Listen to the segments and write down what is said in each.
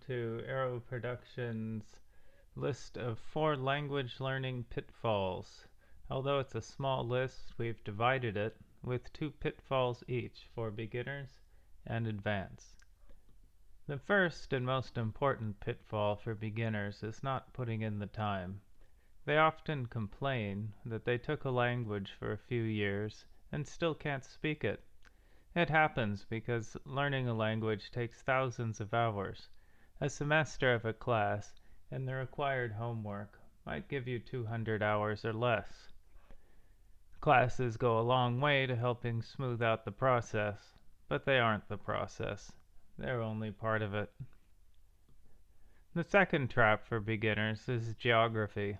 to Aero Production's list of 4 language learning pitfalls. Although it's a small list, we've divided it with 2 pitfalls each for beginners and advanced. The first and most important pitfall for beginners is not putting in the time. They often complain that they took a language for a few years and still can't speak it. It happens because learning a language takes thousands of hours. A semester of a class and the required homework might give you 200 hours or less. Classes go a long way to helping smooth out the process, but they aren't the process. They're only part of it. The second trap for beginners is geography.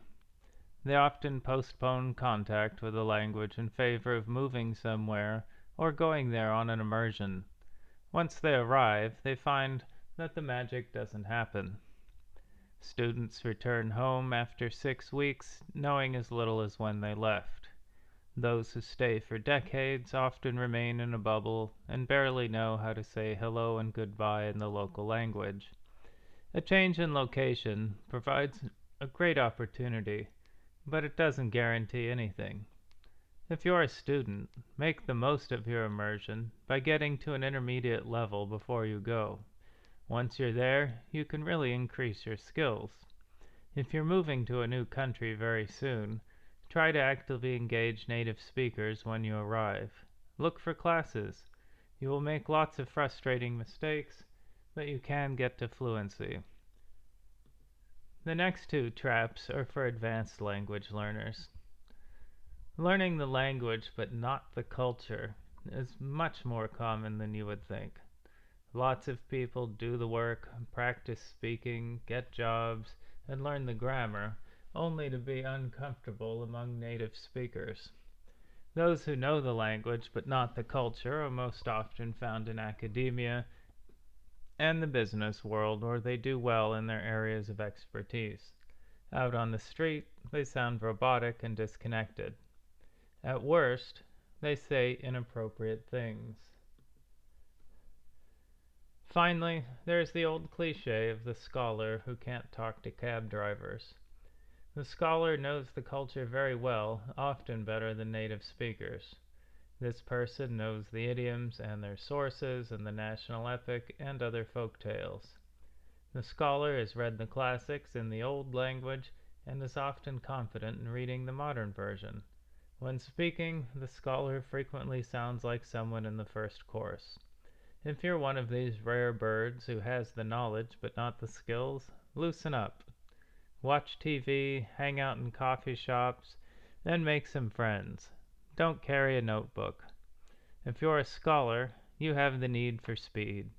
They often postpone contact with a language in favor of moving somewhere or going there on an immersion. Once they arrive, they find that the magic doesn't happen. Students return home after 6 weeks knowing as little as when they left. Those who stay for decades often remain in a bubble and barely know how to say hello and goodbye in the local language. A change in location provides a great opportunity, but it doesn't guarantee anything. If you're a student, make the most of your immersion by getting to an intermediate level before you go. Once you're there, you can really increase your skills. If you're moving to a new country very soon, try to actively engage native speakers when you arrive. Look for classes. You will make lots of frustrating mistakes, but you can get to fluency. The next 2 traps are for advanced language learners. Learning the language but not the culture is much more common than you would think. Lots of people do the work, practice speaking, get jobs, and learn the grammar, only to be uncomfortable among native speakers. Those who know the language but not the culture are most often found in academia and the business world, where they do well in their areas of expertise. Out on the street, they sound robotic and disconnected. At worst, they say inappropriate things. Finally, there's the old cliche of the scholar who can't talk to cab drivers. The scholar knows the culture very well, often better than native speakers. This person knows the idioms and their sources and the national epic and other folk tales. The scholar has read the classics in the old language and is often confident in reading the modern version. When speaking, the scholar frequently sounds like someone in the first course. If you're one of these rare birds who has the knowledge but not the skills, loosen up. Watch TV, hang out in coffee shops, then make some friends. Don't carry a notebook. If you're a scholar, you have the need for speed.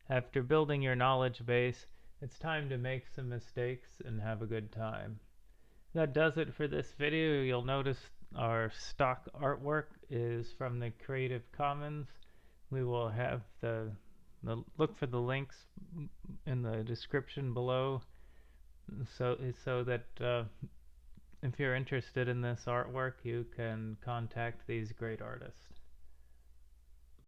After building your knowledge base, it's time to make some mistakes and have a good time. That does it for this video. You'll notice our stock artwork is from the Creative Commons. We will have the look for the links in the description below, so that if you're interested in this artwork, you can contact these great artists.